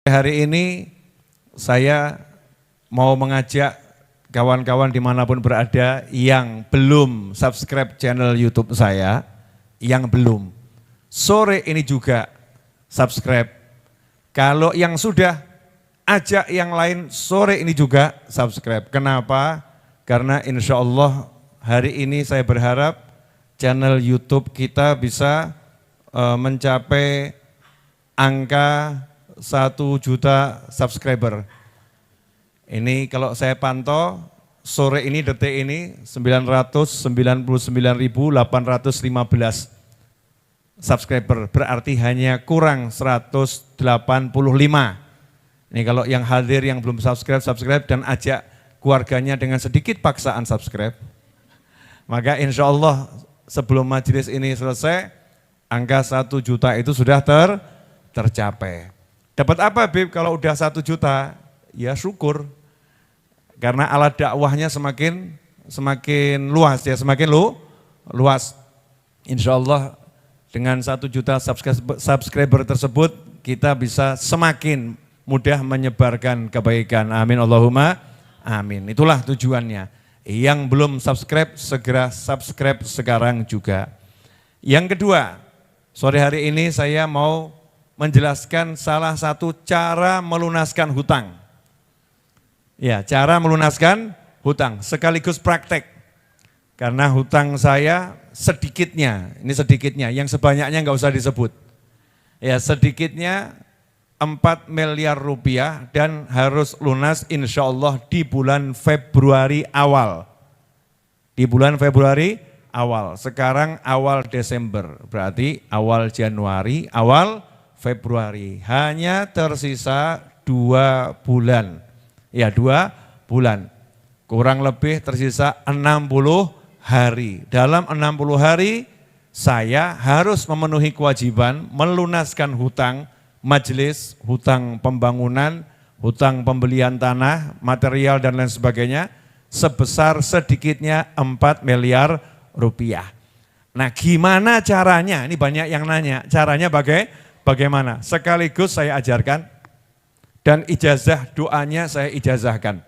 Hari ini saya mau mengajak kawan-kawan dimanapun berada yang belum subscribe channel YouTube saya, yang belum, sore ini juga subscribe. Kalau yang sudah, ajak yang lain sore ini juga subscribe. Kenapa? Karena insya Allah hari ini saya berharap channel YouTube kita bisa mencapai angka 1 juta subscriber. Ini kalau saya pantau sore ini, detik ini 999.815 subscriber, berarti hanya kurang 185. Ini kalau yang hadir yang belum subscribe dan ajak keluarganya dengan sedikit paksaan subscribe. Maka insya Allah sebelum majelis ini selesai, angka 1 juta itu sudah tercapai. Dapat apa Bib kalau udah 1 juta? Ya syukur. Karena alat dakwahnya semakin luas ya, semakin luas. Insya Allah dengan 1 juta subscriber tersebut kita bisa semakin mudah menyebarkan kebaikan. Amin Allahumma amin. Itulah tujuannya. Yang belum subscribe segera subscribe sekarang juga. Yang kedua, sore hari ini saya mau menjelaskan salah satu cara melunaskan hutang. Ya, cara melunaskan hutang sekaligus praktek. Karena hutang saya sedikitnya, ini sedikitnya, yang sebanyaknya enggak usah disebut. Ya, sedikitnya 4 miliar rupiah dan harus lunas insya Allah di bulan Februari awal. Di bulan Februari awal, sekarang awal Desember, berarti awal Januari, awal Februari, hanya tersisa 2 bulan, ya 2 bulan, kurang lebih tersisa 60 hari. Dalam 60 hari saya harus memenuhi kewajiban melunaskan hutang majelis, hutang pembangunan, hutang pembelian tanah, material dan lain sebagainya, sebesar sedikitnya 4 miliar rupiah. Nah gimana caranya, ini banyak yang nanya, caranya bagaimana? Sekaligus saya ajarkan dan ijazah doanya saya ijazahkan.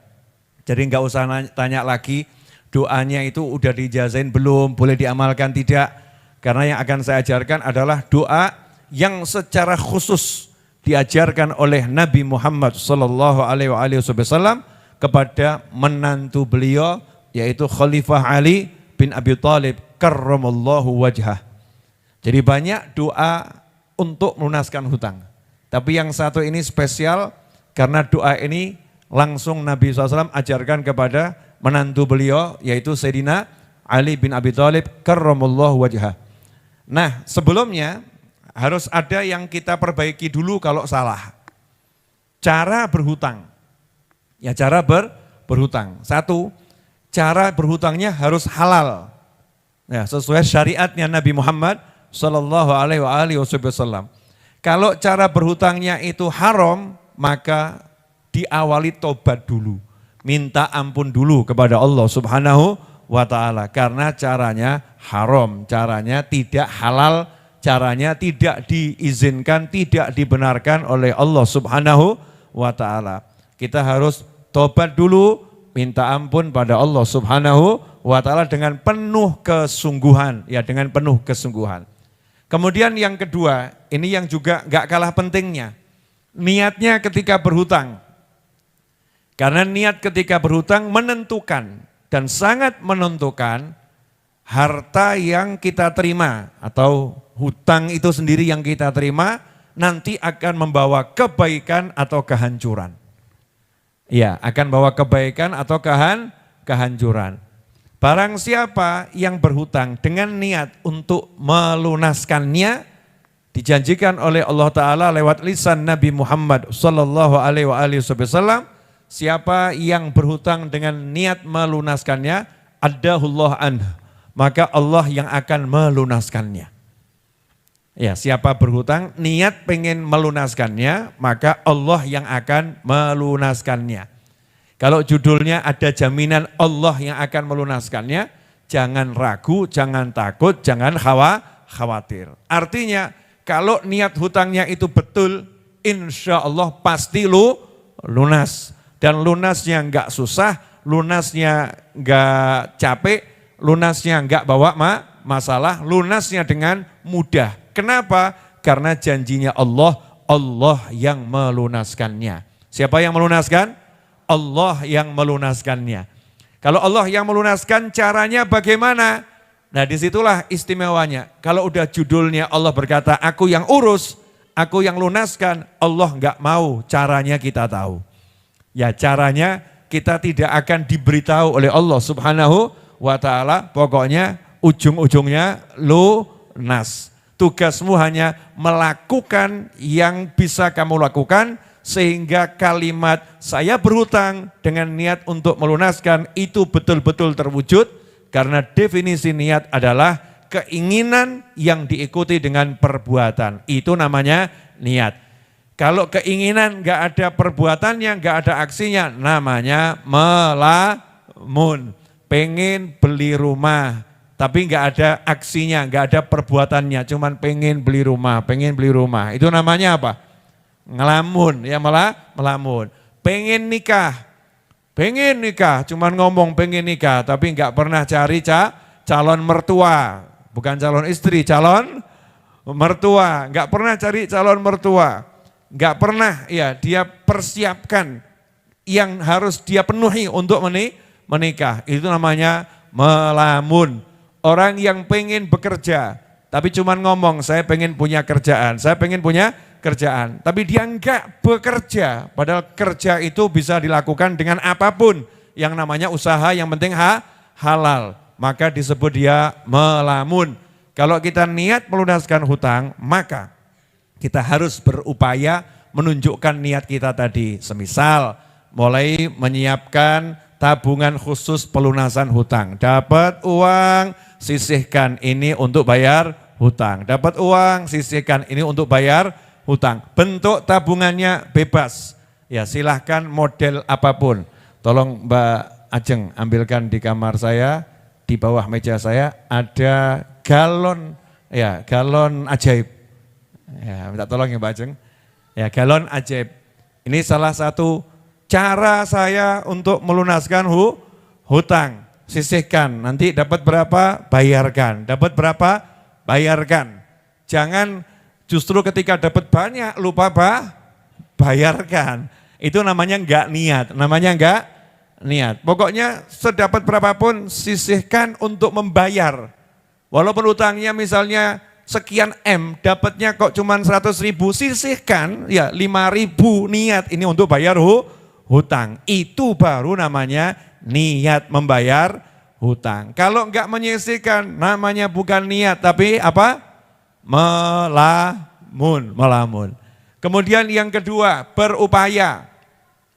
Jadi enggak usah tanya lagi doanya itu udah diijazahin belum, boleh diamalkan tidak. Karena yang akan saya ajarkan adalah doa yang secara khusus diajarkan oleh Nabi Muhammad SAW kepada menantu beliau yaitu Khalifah Ali bin Abi Thalib karramallahu wajhah. Jadi banyak doa untuk melunaskan hutang. Tapi yang satu ini spesial karena doa ini langsung Nabi SAW ajarkan kepada menantu beliau yaitu Sayyidina Ali bin Abi Thalib karramallahu wajhah. Nah sebelumnya harus ada yang kita perbaiki dulu kalau salah. Cara berhutang. Ya cara berhutang. Satu, cara berhutangnya harus halal. Ya, sesuai syariatnya Nabi Muhammad SAW. Kalau cara berhutangnya itu haram, maka diawali tobat dulu. Minta ampun dulu kepada Allah Subhanahu wa ta'ala. Karena caranya haram, caranya tidak halal, caranya tidak diizinkan, tidak dibenarkan oleh Allah Subhanahu wa ta'ala. Kita harus tobat dulu, minta ampun pada Allah Subhanahu wa ta'ala dengan penuh kesungguhan, ya dengan penuh kesungguhan. Kemudian yang kedua, ini yang juga enggak kalah pentingnya, niatnya ketika berhutang. Karena niat ketika berhutang menentukan dan sangat menentukan harta yang kita terima atau hutang itu sendiri yang kita terima nanti akan membawa kebaikan atau kehancuran. Ya, akan bawa kebaikan atau kehancuran. Barang siapa yang berhutang dengan niat untuk melunaskannya, dijanjikan oleh Allah Ta'ala lewat lisan Nabi Muhammad SAW, siapa yang berhutang dengan niat melunaskannya, addahullah anhu, maka Allah yang akan melunaskannya. Ya, siapa berhutang niat pengen melunaskannya, maka Allah yang akan melunaskannya. Kalau judulnya ada jaminan Allah yang akan melunaskannya, jangan ragu, jangan takut, jangan khawatir. Artinya kalau niat hutangnya itu betul, insya Allah pasti lunas. Dan lunasnya enggak susah, lunasnya enggak capek, lunasnya enggak bawa masalah, lunasnya dengan mudah. Kenapa? Karena janjinya Allah, Allah yang melunaskannya. Siapa yang melunaskan? Allah yang melunaskannya. Kalau Allah yang melunaskan, caranya bagaimana? Nah disitulah istimewanya. Kalau udah judulnya Allah berkata, aku yang urus, aku yang lunaskan, Allah enggak mau caranya kita tahu. Ya caranya kita tidak akan diberitahu oleh Allah Subhanahu wa ta'ala, pokoknya ujung-ujungnya lunas. Tugasmu hanya melakukan yang bisa kamu lakukan, sehingga kalimat saya berhutang dengan niat untuk melunaskan itu betul-betul terwujud, karena definisi niat adalah keinginan yang diikuti dengan perbuatan. Itu namanya niat. Kalau keinginan nggak ada perbuatannya, nggak ada aksinya, namanya melamun. Pengen beli rumah, tapi nggak ada aksinya, nggak ada perbuatannya, cuman pengen beli rumah, pengen beli rumah. Itu namanya apa? Ngelamun, ya melamun. Pengen nikah, cuman ngomong pengen nikah, tapi nggak pernah cari calon mertua, bukan calon istri, calon mertua. Nggak pernah cari calon mertua, nggak pernah ya dia persiapkan yang harus dia penuhi untuk menikah. Itu namanya melamun. Orang yang pengen bekerja, tapi cuman ngomong saya pengen punya kerjaan, saya pengen punya kerjaan, tapi dia enggak bekerja, padahal kerja itu bisa dilakukan dengan apapun, yang namanya usaha, yang penting halal, maka disebut dia melamun. Kalau kita niat melunaskan hutang, maka kita harus berupaya menunjukkan niat kita tadi, semisal mulai menyiapkan tabungan khusus pelunasan hutang, dapat uang, sisihkan ini untuk bayar hutang, dapat uang, sisihkan ini untuk bayar hutang. Bentuk tabungannya bebas. Ya silahkan model apapun. Tolong Mbak Ajeng ambilkan di kamar saya, di bawah meja saya ada galon, ya galon ajaib. Ya minta tolong ya Mbak Ajeng. Ya galon ajaib. Ini salah satu cara saya untuk melunaskan hutang. Sisihkan, nanti dapat berapa bayarkan, dapat berapa bayarkan. Jangan justru ketika dapat banyak lupa bayarkan. Itu namanya enggak niat, namanya enggak niat. Pokoknya sedapat berapapun sisihkan untuk membayar. Walaupun utangnya misalnya sekian M, dapatnya kok cuma 100.000, sisihkan ya 5.000 niat ini untuk bayar hutang. Itu baru namanya niat membayar hutang. Kalau enggak menyisihkan namanya bukan niat tapi apa? Melamun. Kemudian yang kedua, berupaya.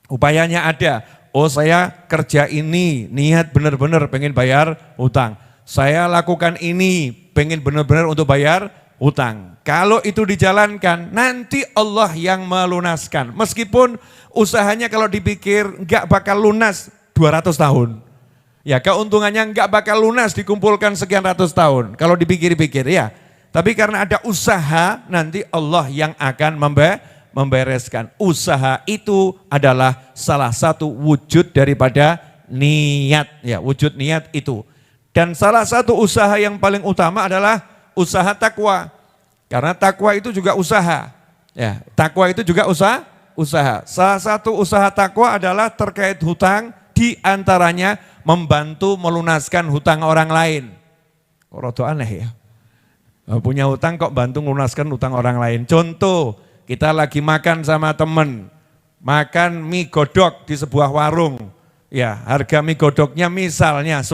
Upayanya ada. Oh saya kerja ini, niat benar-benar pengen bayar hutang. Saya lakukan ini, pengen benar-benar untuk bayar hutang. Kalau itu dijalankan, nanti Allah yang melunaskan. Meskipun usahanya kalau dipikir enggak bakal lunas 200 tahun. Ya keuntungannya enggak bakal lunas dikumpulkan sekian ratus tahun. Kalau dipikir-pikir ya. Tapi karena ada usaha, nanti Allah yang akan membereskan. Usaha itu adalah salah satu wujud daripada niat. Ya, wujud niat itu. Dan salah satu usaha yang paling utama adalah usaha takwa. Karena takwa itu juga usaha. Ya, takwa itu juga usaha. Salah satu usaha takwa adalah terkait hutang, di antaranya membantu melunaskan hutang orang lain. Kok rada aneh ya? Punya hutang kok bantu melunaskan hutang orang lain. Contoh, kita lagi makan sama temen, makan mie godok di sebuah warung. Ya, harga mie godoknya misalnya 10.000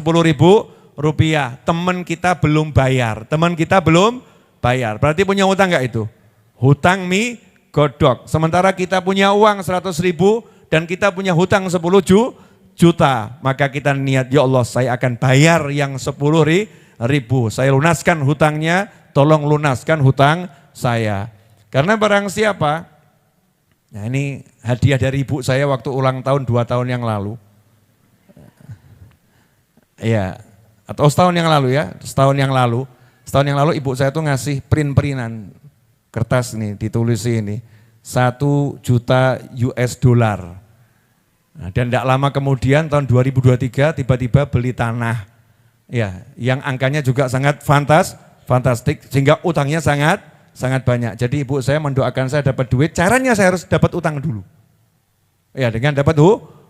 rupiah. Temen kita belum bayar, berarti punya hutang enggak itu? Hutang mie godok. Sementara kita punya uang 100.000 dan kita punya hutang 10 juta. Maka kita niat, ya Allah saya akan bayar yang 10.000. Saya lunaskan hutangnya, tolong lunaskan hutang saya. Karena barang siapa, nah ini hadiah dari ibu saya waktu ulang tahun 2 tahun yang lalu. Ya, atau setahun yang lalu ya, setahun yang lalu ibu saya tuh ngasih print-printan kertas nih, ditulis ini. 1 juta US dollar. Nah, dan tidak lama kemudian tahun 2023 tiba-tiba beli tanah. Ya, yang angkanya juga sangat fantastik sehingga utangnya sangat banyak. Jadi ibu saya mendoakan saya dapat duit, caranya saya harus dapat utang dulu. Ya, dengan dapat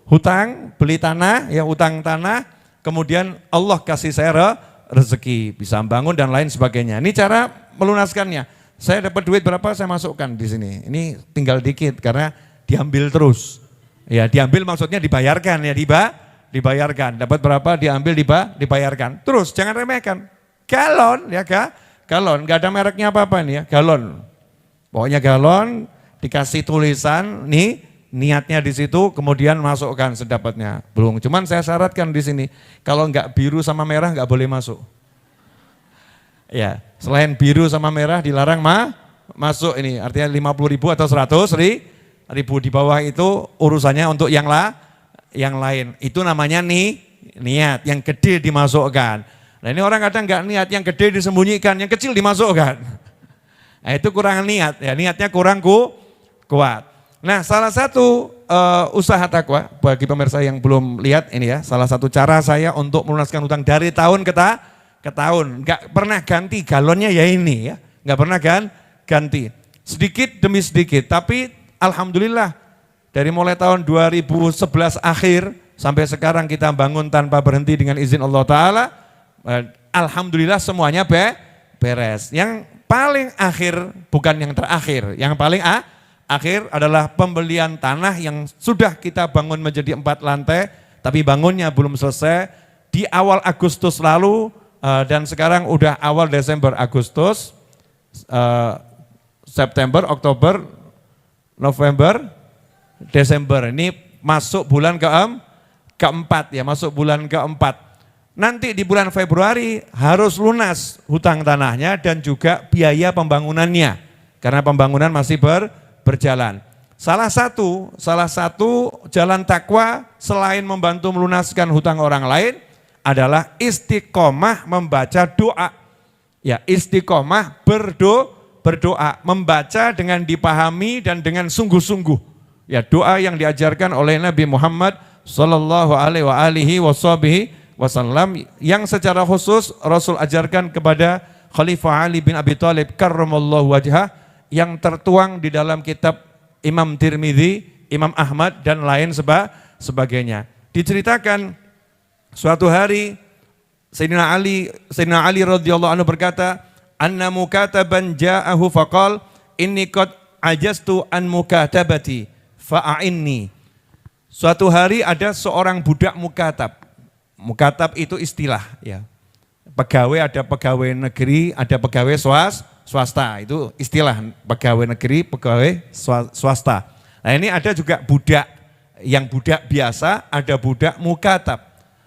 hutang, beli tanah, ya utang tanah, kemudian Allah kasih saya rezeki, bisa bangun dan lain sebagainya. Ini cara melunaskannya. Saya dapat duit berapa saya masukkan di sini. Ini tinggal dikit karena diambil terus. Ya, diambil maksudnya dibayarkan ya, dibayarkan. Dapat berapa diambil dibayarkan. Terus jangan remehkan. Galon ya galon, enggak ada mereknya apa-apa nih ya, galon. Pokoknya galon dikasih tulisan nih niatnya di situ, kemudian masukkan sedapatnya. Belum, cuman saya syaratkan di sini, kalau enggak biru sama merah enggak boleh masuk. Ya, selain biru sama merah dilarang masuk ini, artinya 50.000 atau 100.000 di bawah itu urusannya untuk yang lain. Itu namanya niat, yang gede dimasukkan. Nah ini orang kadang enggak niat, yang gede disembunyikan, yang kecil dimasukkan. Nah itu kurang niat, ya niatnya kurang kuat. Nah salah satu usaha takwa bagi pemirsa yang belum lihat ini ya, salah satu cara saya untuk melunaskan hutang dari tahun ke tahun, nggak pernah ganti galonnya ya ini ya, nggak pernah ganti, sedikit demi sedikit. Tapi alhamdulillah dari mulai tahun 2011 akhir sampai sekarang kita bangun tanpa berhenti dengan izin Allah Ta'ala, alhamdulillah semuanya beres. Yang paling akhir bukan yang terakhir, yang paling akhir adalah pembelian tanah yang sudah kita bangun menjadi 4 lantai, tapi bangunnya belum selesai di awal Agustus lalu dan sekarang udah awal Desember, Agustus, September, Oktober, November, Desember. Ini masuk bulan keempat ya, masuk bulan keempat. Nanti di bulan Februari harus lunas hutang tanahnya dan juga biaya pembangunannya karena pembangunan masih berjalan. Salah satu jalan takwa selain membantu melunaskan hutang orang lain adalah istiqomah membaca doa. Ya, istiqomah berdoa, membaca dengan dipahami dan dengan sungguh-sungguh. Ya, doa yang diajarkan oleh Nabi Muhammad sallallahu alaihi wasallam yang secara khusus Rasul ajarkan kepada Khalifah Ali bin Abi Thalib karramallahu wajhah, yang tertuang di dalam kitab Imam Tirmidzi, Imam Ahmad dan lain sebagainya. Diceritakan suatu hari Sayyidina Ali radhiyallahu anhu berkata, "Anna mukataban ja'ahu faqal inni qad ajastu an mukatabati fa'inni." Suatu hari ada seorang budak mukatab. Mukatab itu istilah ya. Pegawai, ada pegawai negeri, ada pegawai swasta, itu istilah pegawai negeri, pegawai swasta. Nah ini ada juga budak, yang budak biasa, ada budak mukatab.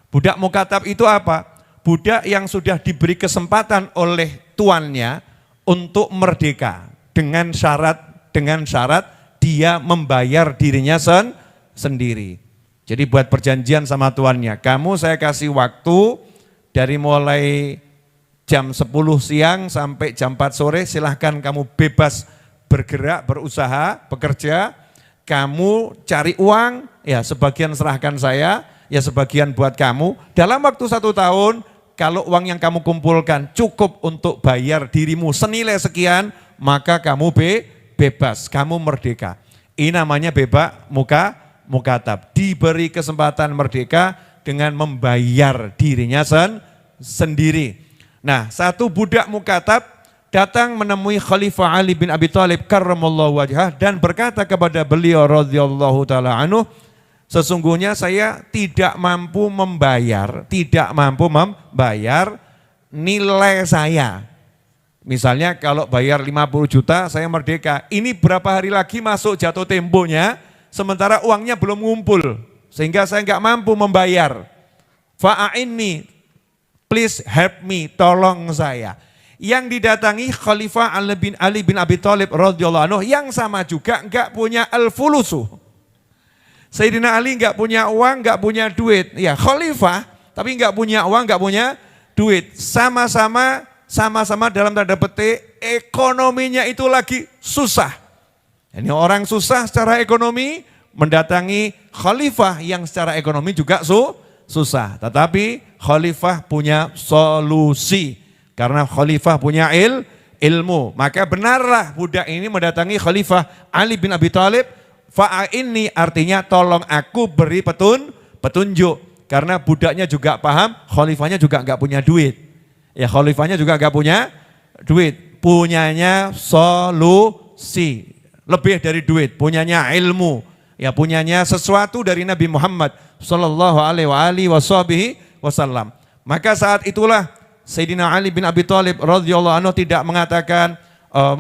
Budak mukatab itu apa? Budak yang sudah diberi kesempatan oleh tuannya untuk merdeka dengan syarat dia membayar dirinya sendiri. Jadi buat perjanjian sama tuannya, kamu saya kasih waktu dari mulai jam 10 siang sampai jam 4 sore silahkan kamu bebas bergerak, berusaha, bekerja, kamu cari uang, ya sebagian serahkan saya, ya sebagian buat kamu. Dalam waktu 1 tahun, kalau uang yang kamu kumpulkan cukup untuk bayar dirimu senilai sekian, maka kamu bebas, kamu merdeka. Ini namanya bebas mukatab, diberi kesempatan merdeka dengan membayar dirinya sendiri. Nah, satu budak mukatab datang menemui Khalifah Ali bin Abi Thalib karramallahu wajhah dan berkata kepada beliau radhiyallahu taala anhu, sesungguhnya saya tidak mampu membayar nilai saya. Misalnya kalau bayar 50 juta saya merdeka, ini berapa hari lagi masuk jatuh temponya, sementara uangnya belum ngumpul, sehingga saya nggak mampu membayar. Fa'inni, please help me, tolong saya. Yang didatangi Khalifah Ali bin Abi Thalib radhiyallahu anhu yang sama juga nggak punya al-fulusu. Sayyidina Ali nggak punya uang, nggak punya duit. Ya Khalifah, tapi nggak punya uang, nggak punya duit. Sama-sama dalam tanda petik ekonominya itu lagi susah. Ini orang susah secara ekonomi mendatangi khalifah yang secara ekonomi juga susah. Tetapi khalifah punya solusi. Karena khalifah punya ilmu. Maka benarlah budak ini mendatangi khalifah Ali bin Abi Thalib. Fa'inni artinya tolong aku beri petunjuk. Karena budaknya juga paham, khalifahnya juga enggak punya duit. Ya khalifahnya juga enggak punya duit. Punyanya solusi. Lebih dari duit, punyanya ilmu. Ya punyanya sesuatu dari Nabi Muhammad sallallahu alaihi wasallam. Maka saat itulah Sayyidina Ali bin Abi Thalib radhiyallahu anhu tidak mengatakan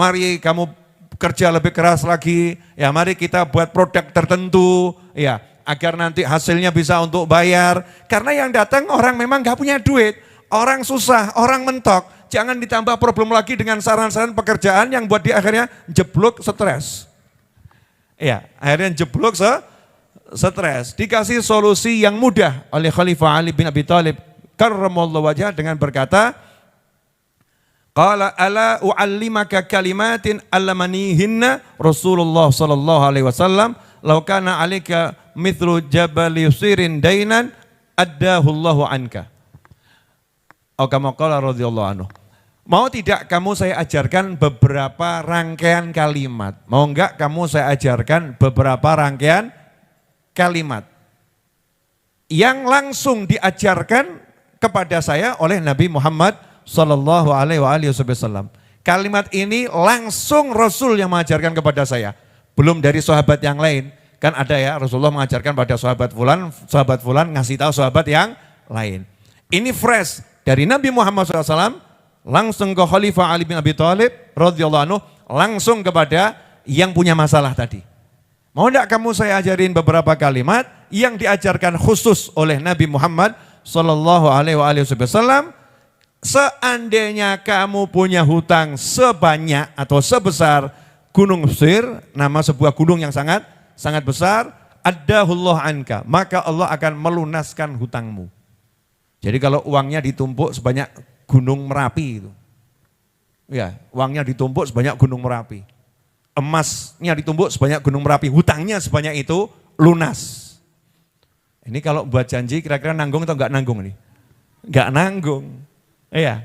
mari kamu kerja lebih keras lagi, ya mari kita buat produk tertentu, ya agar nanti hasilnya bisa untuk bayar. Karena yang datang orang memang nggak punya duit, orang susah, orang mentok. Jangan ditambah problem lagi dengan saran-saran pekerjaan yang buat dia akhirnya jeblok stres. Ya, akhirnya jeblok stres. Dikasih solusi yang mudah oleh Khalifah Ali bin Abi Thalib karramallahu wajhah dengan berkata, qala ala u'allimaka kalimatin allamanihinna Rasulullah sallallahu alaihi wasallam law kana 'alaika mithlu jabal yusirin dainan addahu Allahu anka. Atau kama qala radhiyallahu anhu. Mau tidak kamu saya ajarkan beberapa rangkaian kalimat? Mau enggak kamu saya ajarkan beberapa rangkaian kalimat yang langsung diajarkan kepada saya oleh Nabi Muhammad sallallahu alaihi wasallam. Kalimat ini langsung Rasul yang mengajarkan kepada saya. Belum dari sahabat yang lain. Kan ada ya Rasulullah mengajarkan pada sahabat fulan ngasih tahu sahabat yang lain. Ini fresh dari Nabi Muhammad SAW. Langsung ke Khalifah Ali bin Abi Thalib radhiyallahu anhu, langsung kepada yang punya masalah tadi. Mau enggak kamu saya ajarin beberapa kalimat yang diajarkan khusus oleh Nabi Muhammad sallallahu alaihi wasallam. Seandainya kamu punya hutang sebanyak atau sebesar Gunung Mesir, nama sebuah gunung yang sangat besar, addahullah anka, maka Allah akan melunaskan hutangmu. Jadi kalau uangnya ditumpuk sebanyak Gunung Merapi itu. Ya, uangnya ditumpuk sebanyak Gunung Merapi. Emasnya ditumpuk sebanyak Gunung Merapi, hutangnya sebanyak itu lunas. Ini kalau buat janji kira-kira nanggung atau enggak nanggung nih? Enggak nanggung. Iya.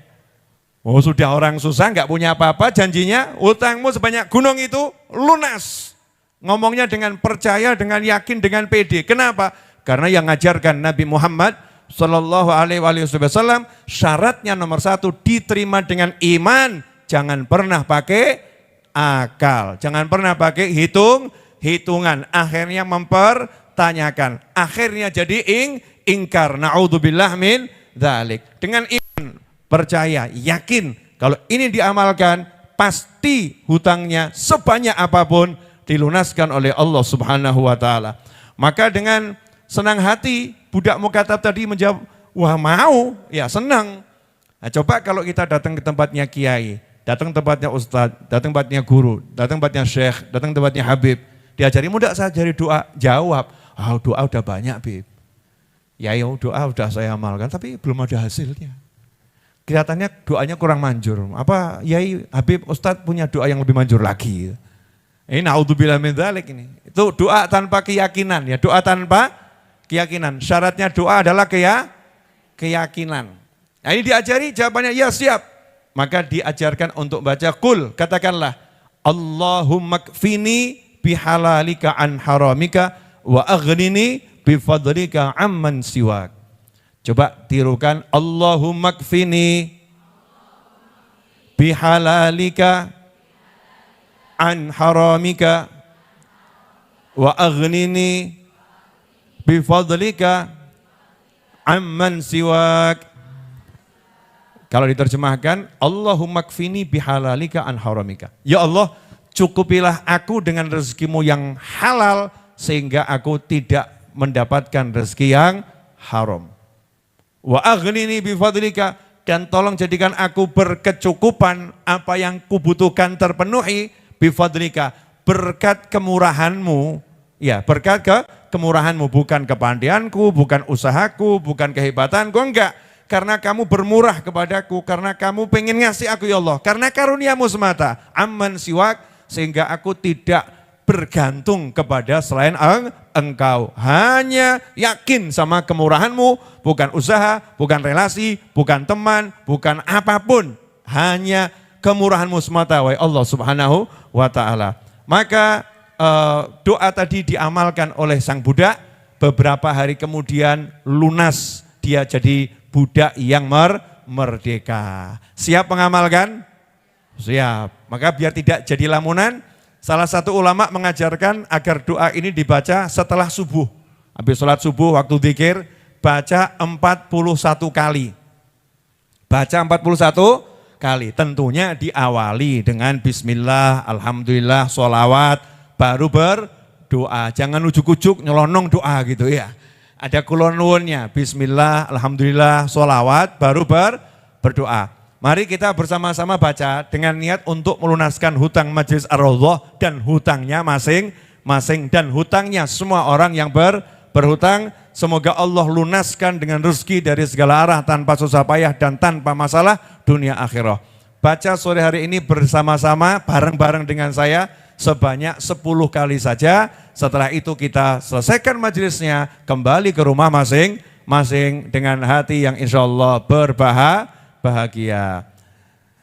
Oh sudah orang susah enggak punya apa-apa, janjinya hutangmu sebanyak gunung itu lunas. Ngomongnya dengan percaya, dengan yakin, dengan pede. Kenapa? Karena yang ngajarkan Nabi Muhammad sallallahu alaihi wasallam syaratnya nomor 1 diterima dengan iman, jangan pernah pakai akal, jangan pernah pakai hitungan, akhirnya mempertanyakan, akhirnya jadi ingkar, naudzubillah min dzalik. Dengan iman, percaya, yakin kalau ini diamalkan pasti hutangnya sebanyak apapun dilunaskan oleh Allah Subhanahu wa taala. Maka dengan senang hati budak mukatab tadi menjawab, wah mau, ya senang. Nah, coba kalau kita datang ke tempatnya kiai, datang tempatnya ustadz, datang tempatnya guru, datang tempatnya syekh, datang tempatnya habib, diajari mudah saya ajari doa, jawab, doa udah banyak Bib. Ya doa udah saya amalkan, tapi belum ada hasilnya. Kelihatannya doanya kurang manjur. Apa Yai, Habib, Ustadz punya doa yang lebih manjur lagi? Ini naudzubillah min dzalik ini. Itu doa tanpa keyakinan ya, doa tanpa keyakinan. Syaratnya doa adalah keyakinan. Nah ini diajari jawabannya ya siap. Maka diajarkan untuk baca kul, katakanlah Allahumma kfini bihalalika an haramika wa aghnini bifadlika amman siwak. Coba tirukan Allahumma kfini bihalalika an haramika wa aghnini bifadlika amman siwak. Kalau diterjemahkan, Allahumma kfini bihalalika an haramika. Ya Allah, cukupilah aku dengan rezekimu yang halal sehingga aku tidak mendapatkan rezeki yang haram. Wa aghnini bifadlika, dan tolong jadikan aku berkecukupan, apa yang kubutuhkan terpenuhi bifadlika, berkat kemurahanmu. Ya, berkat kemurahanmu, bukan kepandaianku, bukan usahaku, bukan kehebatanku, enggak. Karena kamu bermurah kepadaku, karena kamu pengen ngasih aku ya Allah, karena karuniamu semata, amman siwak, sehingga aku tidak bergantung kepada selain engkau. Hanya yakin sama kemurahanmu, bukan usaha, bukan relasi, bukan teman, bukan apapun. Hanya kemurahanmu semata, wahai Allah Subhanahu wa ta'ala. Maka doa tadi diamalkan oleh sang budak, beberapa hari kemudian lunas, dia jadi budak yang merdeka. Siap mengamalkan? Siap. Maka biar tidak jadi lamunan, salah satu ulama mengajarkan agar doa ini dibaca setelah subuh. Habis sholat subuh waktu zikir, baca 41 kali. Baca 41 kali. Tentunya diawali dengan bismillah, alhamdulillah, sholawat, baru berdoa. Jangan ujuk-ujuk nyelonong doa gitu ya. Ada kulonwunnya, bismillah, alhamdulillah, sholawat, baru berdoa. Mari kita bersama-sama baca dengan niat untuk melunaskan hutang Majelis Ar-Raudhah dan hutangnya masing-masing. Dan hutangnya semua orang yang berhutang, semoga Allah lunaskan dengan rezeki dari segala arah tanpa susah payah dan tanpa masalah dunia akhirah. Baca sore hari ini bersama-sama, bareng-bareng dengan saya, sebanyak 10 kali saja. Setelah itu kita selesaikan majelisnya, kembali ke rumah masing-masing dengan hati yang insya Allah berbahagia.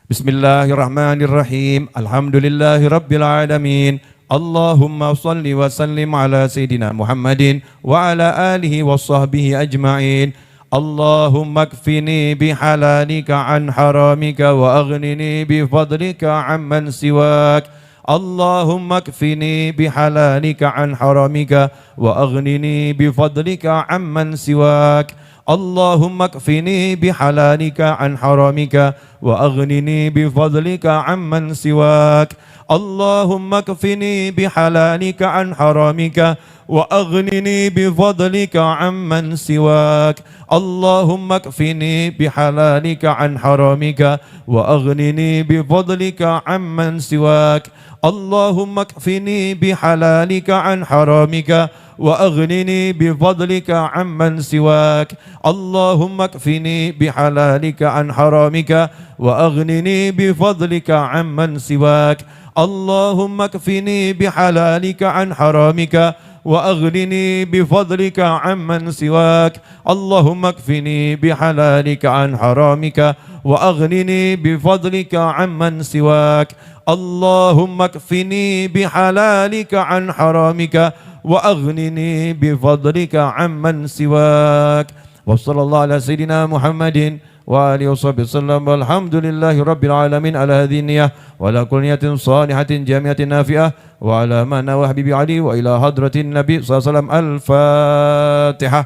Bismillahirrahmanirrahim. Alhamdulillahirabbil alamin. Allahumma shalli wa sallim ala sayyidina Muhammadin wa ala alihi wa sahbihi ajma'in. Allahumma kfini bihalalika an haramika wa aghnini bifadlika amman siwak. Allahumma kfini bihalalika an haramika wa aghnini bifadlika amman siwak. Allahumma kfini bihalalika an haramika wa aghnini bifadlika amman siwak. Allahumma kfini bihalalika an haramika wa aghnini bifadlika amman siwak. Allahumma kfini bihalalika an haramika wa aghnini bifadlika amman siwak. Allahumma kfini bihalalika an haramika wa aghnini bifadlika amman siwak. Allahumma kfini bihalalika an haramika wa aghnini bifadlika amman siwak. Allahumma kfini bihalalika an haramika wa aghnini bifadlika amman siwak. Allahumma kfini bihalalika an haramika wa aghnini bifadlika amman siwak. Allahumma kfini bihalalika an haramika wa aghnini bifadlika amman siwak. Wa sallallahu ala sayyidina Muhammadin wa alihi washabihi wasallam. Walhamdulillahi rabbil alamin ala hadhihi niyyah wa ala kulli niyatin salihatin jamiatin nafi'ah wa ala ma nawa habibi ali wa ila hadratin nabi sallallahu alaihi wasallam. Al-Fatihah.